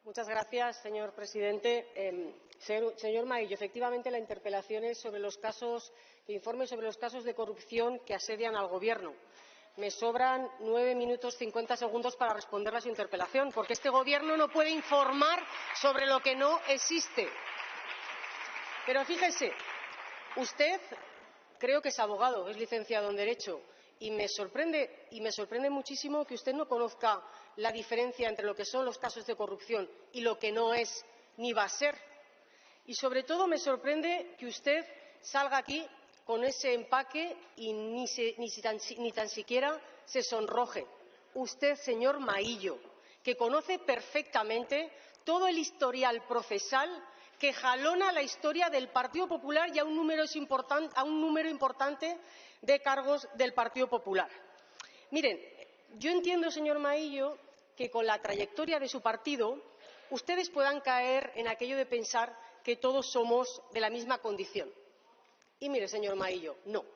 Muchas gracias, señor presidente. Señor Maillo, efectivamente la interpelación es sobre los casos, informe sobre los casos de corrupción que asedian al Gobierno. Me sobran 9 minutos 50 segundos para responderle a su interpelación, porque este Gobierno no puede informar sobre lo que no existe. Pero fíjese, usted creo que es abogado, es licenciado en Derecho, y me sorprende muchísimo que usted no conozca la diferencia entre lo que son los casos de corrupción y lo que no es ni va a ser. Y sobre todo me sorprende que usted salga aquí con ese empaque y ni tan siquiera se sonroje. Usted, señor Maillo, que conoce perfectamente todo el historial procesal que jalona la historia del Partido Popular y a un número importante de cargos del Partido Popular. Miren, yo entiendo, señor Maillo, que con la trayectoria de su partido ustedes puedan caer en aquello de pensar que todos somos de la misma condición. Y mire, señor Maillo, no,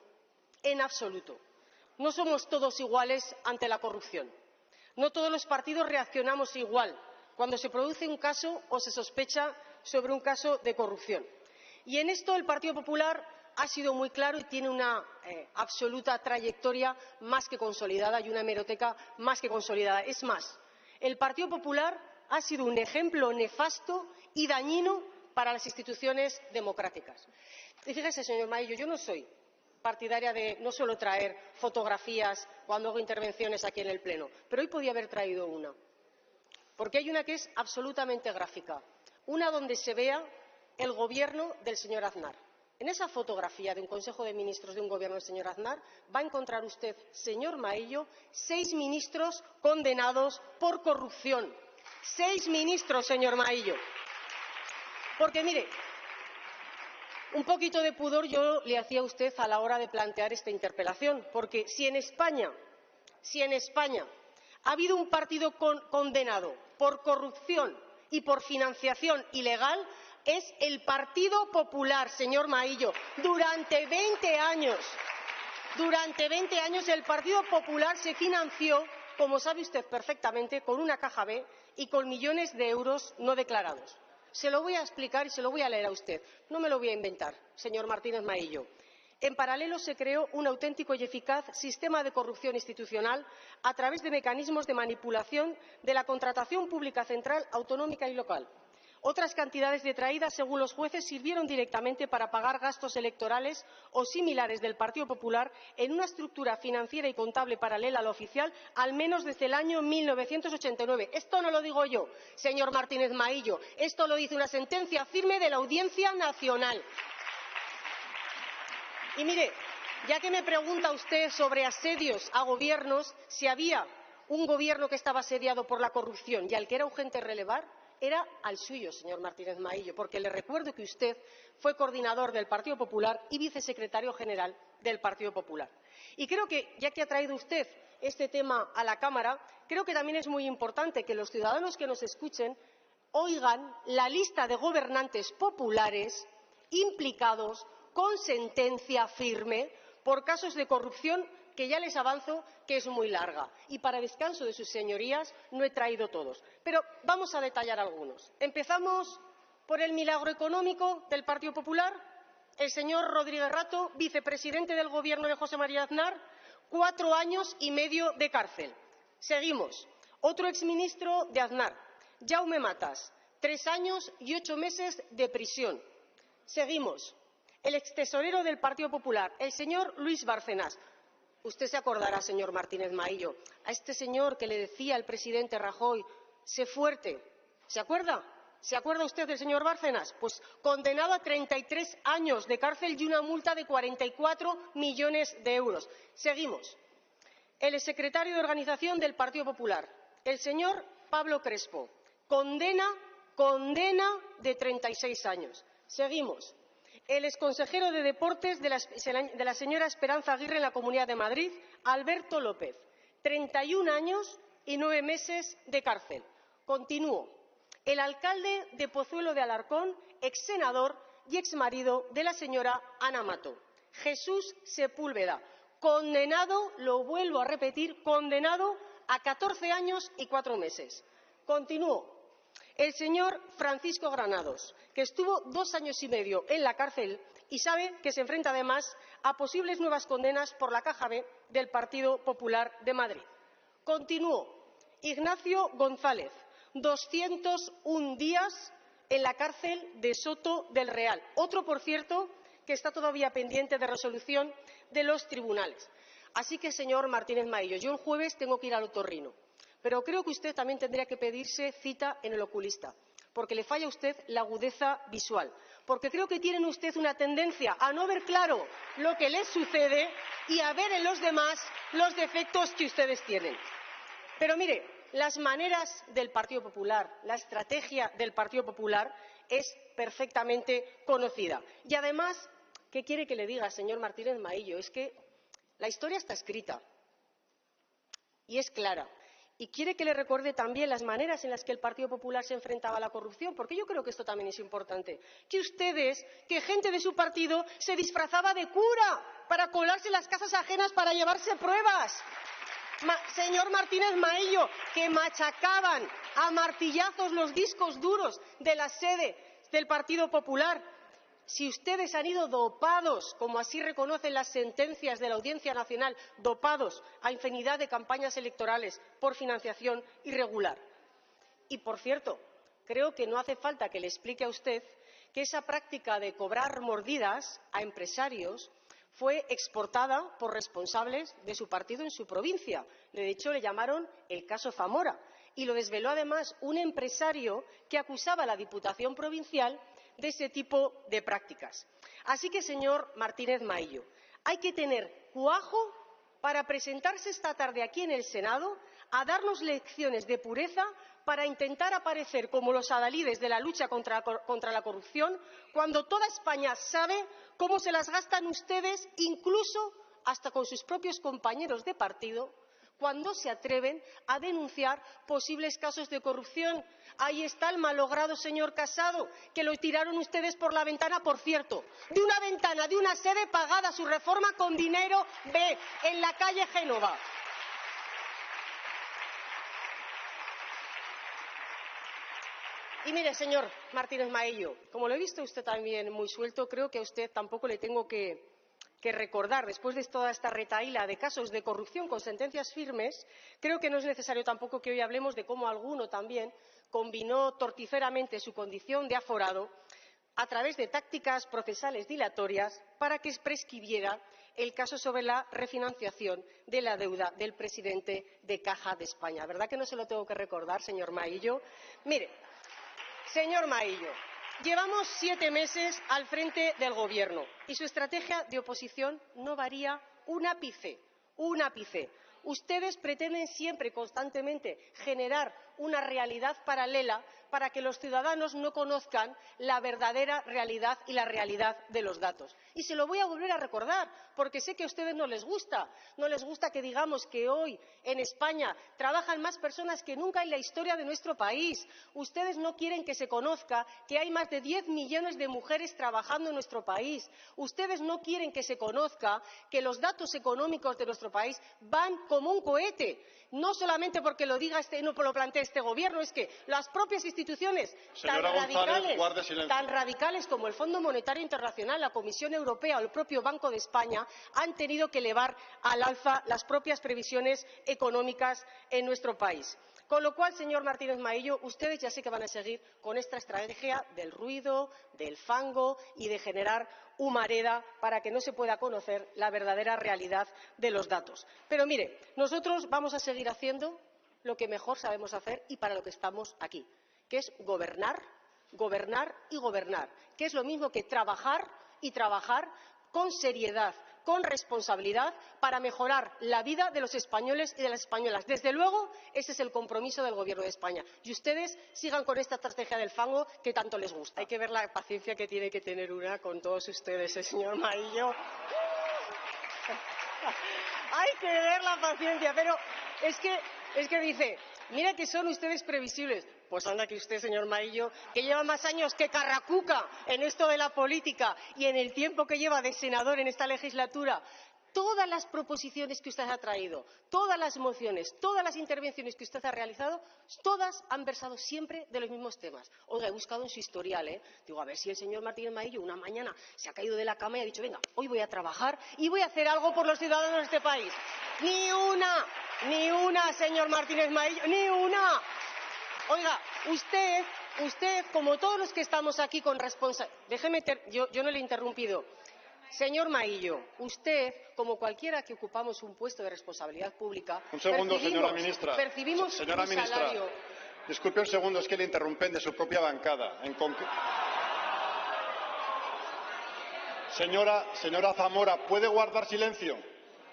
en absoluto. No somos todos iguales ante la corrupción. No todos los partidos reaccionamos igual cuando se produce un caso o se sospecha sobre un caso de corrupción. Y en esto el Partido Popular ha sido muy claro y tiene una absoluta trayectoria más que consolidada y una hemeroteca más que consolidada. Es más, el Partido Popular ha sido un ejemplo nefasto y dañino para las instituciones democráticas. Y fíjese, señor Maillo, yo no soy partidaria de no suelo traer fotografías cuando hago intervenciones aquí en el Pleno, pero hoy podía haber traído una, porque hay una que es absolutamente gráfica, una donde se vea el gobierno del señor Aznar. En esa fotografía de un Consejo de Ministros de un gobierno del señor Aznar va a encontrar usted, señor Maillo, 6 ministros condenados por corrupción. 6 ministros, señor Maillo. Porque, mire, un poquito de pudor yo le hacía a usted a la hora de plantear esta interpelación, porque si en España ha habido un partido condenado por corrupción y por financiación ilegal, es el Partido Popular, señor Maillo. Durante 20 años el Partido Popular se financió, como sabe usted perfectamente, con una caja B y con millones de euros no declarados. Se lo voy a explicar y se lo voy a leer a usted. No me lo voy a inventar, señor Martínez Maillo. En paralelo se creó un auténtico y eficaz sistema de corrupción institucional a través de mecanismos de manipulación de la contratación pública central, autonómica y local. Otras cantidades detraídas, según los jueces, sirvieron directamente para pagar gastos electorales o similares del Partido Popular en una estructura financiera y contable paralela a la oficial, al menos desde el año 1989. Esto no lo digo yo, señor Martínez Maillo. Esto lo dice una sentencia firme de la Audiencia Nacional. Y mire, ya que me pregunta usted sobre asedios a gobiernos, si había un gobierno que estaba asediado por la corrupción y al que era urgente relevar, era al suyo, señor Martínez Maillo, porque le recuerdo que usted fue coordinador del Partido Popular y vicesecretario general del Partido Popular. Y creo que, ya que ha traído usted este tema a la Cámara, creo que también es muy importante que los ciudadanos que nos escuchen oigan la lista de gobernantes populares implicados con sentencia firme por casos de corrupción que ya les avanzo que es muy larga. Y para descanso de sus señorías no he traído todos. Pero vamos a detallar algunos. Empezamos por el milagro económico del Partido Popular. El señor Rodríguez Rato, vicepresidente del Gobierno de José María Aznar, 4 años y medio de cárcel. Seguimos. Otro exministro de Aznar, Jaume Matas, 3 años y 8 meses de prisión. Seguimos. El extesorero del Partido Popular, el señor Luis Bárcenas. Usted se acordará, señor Martínez Maillo, a este señor que le decía al presidente Rajoy, sé fuerte. ¿Se acuerda? ¿Se acuerda usted del señor Bárcenas? Pues condenado a 33 años de cárcel y una multa de 44 millones de euros. Seguimos. El exsecretario de Organización del Partido Popular, el señor Pablo Crespo. Condena de 36 años. Seguimos. El exconsejero de Deportes de la señora Esperanza Aguirre en la Comunidad de Madrid, Alberto López, 31 años y 9 meses de cárcel. Continúo. El alcalde de Pozuelo de Alarcón, exsenador y exmarido de la señora Ana Mato, Jesús Sepúlveda, condenado, lo vuelvo a repetir, condenado a 14 años y 4 meses. Continúo. el señor Francisco Granados, que estuvo 2 años y medio en la cárcel y sabe que se enfrenta además a posibles nuevas condenas por la caja B del Partido Popular de Madrid. Continúo. Ignacio González, 201 días en la cárcel de Soto del Real. Otro, por cierto, que está todavía pendiente de resolución de los tribunales. Así que, señor Martínez Maillo, yo el jueves tengo que ir al otorrino, pero creo que usted también tendría que pedirse cita en el oculista, porque le falla a usted la agudeza visual, porque creo que tiene usted una tendencia a no ver claro lo que les sucede y a ver en los demás los defectos que ustedes tienen. Pero mire, las maneras del Partido Popular, la estrategia del Partido Popular es perfectamente conocida. Y además, ¿qué quiere que le diga, señor Martínez Maillo? Es que la historia está escrita y es clara. Y quiere que le recuerde también las maneras en las que el Partido Popular se enfrentaba a la corrupción, porque yo creo que esto también es importante. Que ustedes, que gente de su partido se disfrazaba de cura para colarse en las casas ajenas para llevarse pruebas. Señor Martínez Maillo, que machacaban a martillazos los discos duros de la sede del Partido Popular. Si ustedes han ido dopados, como así reconocen las sentencias de la Audiencia Nacional, dopados a infinidad de campañas electorales por financiación irregular. Y, por cierto, creo que no hace falta que le explique a usted que esa práctica de cobrar mordidas a empresarios fue exportada por responsables de su partido en su provincia. De hecho, le llamaron el caso Zamora. Y lo desveló además un empresario que acusaba a la Diputación Provincial de ese tipo de prácticas. Así que, señor Martínez Maillo, hay que tener cuajo para presentarse esta tarde aquí en el Senado a darnos lecciones de pureza para intentar aparecer como los adalides de la lucha contra la corrupción, cuando toda España sabe cómo se las gastan ustedes, incluso hasta con sus propios compañeros de partido, cuando se atreven a denunciar posibles casos de corrupción. Ahí está el malogrado señor Casado, que lo tiraron ustedes por la ventana, por cierto, de una ventana de una sede pagada su reforma con dinero B en la calle Génova. Y mire, señor Martínez Maillo, como lo he visto usted también muy suelto, creo que a usted tampoco le tengo que recordar, después de toda esta retahíla de casos de corrupción con sentencias firmes, creo que no es necesario tampoco que hoy hablemos de cómo alguno también combinó torticeramente su condición de aforado a través de tácticas procesales dilatorias para que prescribiera el caso sobre la refinanciación de la deuda del presidente de Caja de España. ¿Verdad que no se lo tengo que recordar, señor Maillo? Mire, señor Maillo, llevamos 7 meses al frente del Gobierno y su estrategia de oposición no varía un ápice, un ápice. Ustedes pretenden siempre y constantemente generar una realidad paralela para que los ciudadanos no conozcan la verdadera realidad y la realidad de los datos. Y se lo voy a volver a recordar, porque sé que a ustedes no les gusta. No les gusta que digamos que hoy en España trabajan más personas que nunca en la historia de nuestro país. Ustedes no quieren que se conozca que hay más de 10 millones de mujeres trabajando en nuestro país. Ustedes no quieren que se conozca que los datos económicos de nuestro país van como un cohete. No solamente porque lo diga no lo plantee este Gobierno, es que las propias instituciones tan radicales como el Fondo Monetario Internacional, la Comisión Europea o el propio Banco de España han tenido que elevar al alza las propias previsiones económicas en nuestro país. Con lo cual, señor Martínez Maillo, ustedes ya sé que van a seguir con esta estrategia del ruido, del fango y de generar humareda para que no se pueda conocer la verdadera realidad de los datos. Pero mire, nosotros vamos a seguir haciendo lo que mejor sabemos hacer y para lo que estamos aquí, que es gobernar, gobernar y gobernar, que es lo mismo que trabajar y trabajar con seriedad, con responsabilidad, para mejorar la vida de los españoles y de las españolas. Desde luego, ese es el compromiso del Gobierno de España. Y ustedes sigan con esta estrategia del fango que tanto les gusta. Hay que ver la paciencia que tiene que tener una con todos ustedes, señor Maillo. Hay que ver la paciencia, pero es que dice, mira que son ustedes previsibles. Pues anda que usted, señor Maillo, que lleva más años que Carracuca en esto de la política y en el tiempo que lleva de senador en esta legislatura, todas las proposiciones que usted ha traído, todas las mociones, todas las intervenciones que usted ha realizado, todas han versado siempre de los mismos temas. Oiga, he buscado en su historial, digo, a ver si el señor Martínez Maillo una mañana se ha caído de la cama y ha dicho, venga, hoy voy a trabajar y voy a hacer algo por los ciudadanos de este país. Ni una, señor Martínez Maillo, ni una. Oiga, usted, como todos los que estamos aquí con responsabilidad, yo no le he interrumpido. Señor Maillo, usted, como cualquiera que ocupamos un puesto de responsabilidad pública, un segundo, señora ministra. Percibimos señora un ministra, salario. Disculpe un segundo, es que le interrumpen de su propia bancada. Señora Zamora, ¿puede guardar silencio?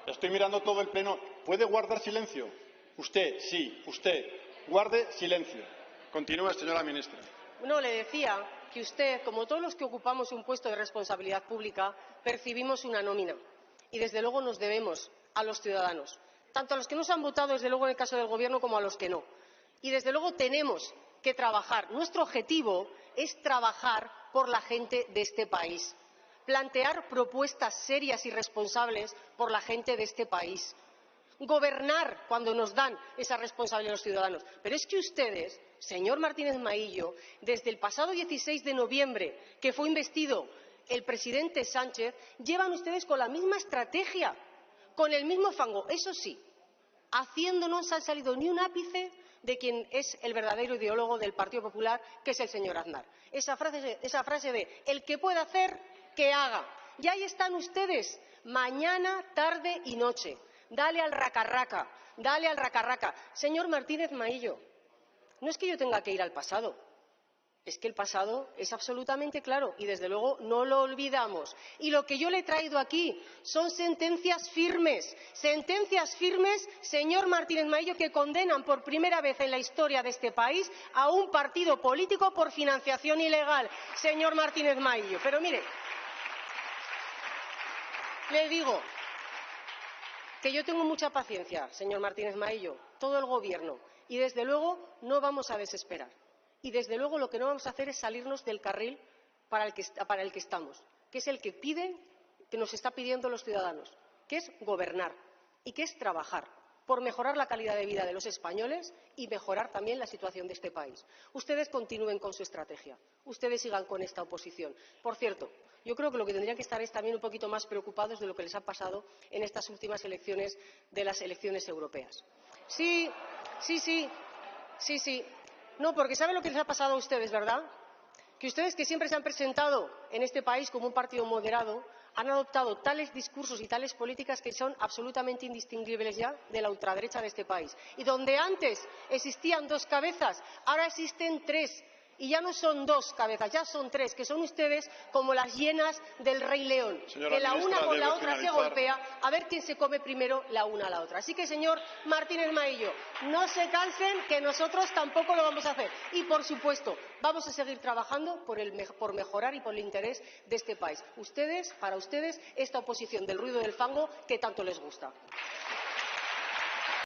Estoy mirando todo el pleno. ¿Puede guardar silencio? Usted, sí, usted. Guarde silencio. Continúe, señora ministra. No, le decía que usted, como todos los que ocupamos un puesto de responsabilidad pública, percibimos una nómina y, desde luego, nos debemos a los ciudadanos, tanto a los que nos han votado, desde luego, en el caso del Gobierno, como a los que no. Y, desde luego, tenemos que trabajar. Nuestro objetivo es trabajar por la gente de este país, plantear propuestas serias y responsables por la gente de este país, gobernar cuando nos dan esa responsabilidad a los ciudadanos. Pero es que ustedes, señor Martínez Maillo, desde el pasado 16 de noviembre, que fue investido el presidente Sánchez, llevan ustedes con la misma estrategia, con el mismo fango. Eso sí, haciendo no se ha salido ni un ápice de quien es el verdadero ideólogo del Partido Popular, que es el señor Aznar. Esa frase de el que pueda hacer, que haga. Y ahí están ustedes, mañana, tarde y noche. Dale al raca-raca, dale al raca-raca. Señor Martínez Maillo, no es que yo tenga que ir al pasado, es que el pasado es absolutamente claro y, desde luego, no lo olvidamos. Y lo que yo le he traído aquí son sentencias firmes, señor Martínez Maillo, que condenan por primera vez en la historia de este país a un partido político por financiación ilegal, señor Martínez Maillo. Pero mire, le digo que yo tengo mucha paciencia, señor Martínez Maillo, todo el Gobierno, y, desde luego, no vamos a desesperar. Y, desde luego, lo que no vamos a hacer es salirnos del carril para el que estamos, que es el que nos está pidiendo los ciudadanos, que es gobernar y que es trabajar por mejorar la calidad de vida de los españoles y mejorar también la situación de este país. Ustedes continúen con su estrategia, ustedes sigan con esta oposición. Por cierto, yo creo que lo que tendrían que estar es también un poquito más preocupados de lo que les ha pasado en estas últimas elecciones de las elecciones europeas. Sí. No, porque ¿saben lo que les ha pasado a ustedes, verdad? Que ustedes, que siempre se han presentado en este país como un partido moderado, han adoptado tales discursos y tales políticas que son absolutamente indistinguibles ya de la ultraderecha de este país. Y donde antes existían dos cabezas, ahora existen tres. Y ya no son dos cabezas, ya son tres, que son ustedes como las hienas del Rey León, que la una con la otra se golpea a ver quién se come primero la una a la otra. Así que, señor Martínez Maillo, no se cansen, que nosotros tampoco lo vamos a hacer. Y, por supuesto, vamos a seguir trabajando por mejorar y por el interés de este país. Para ustedes, esta oposición del ruido del fango que tanto les gusta.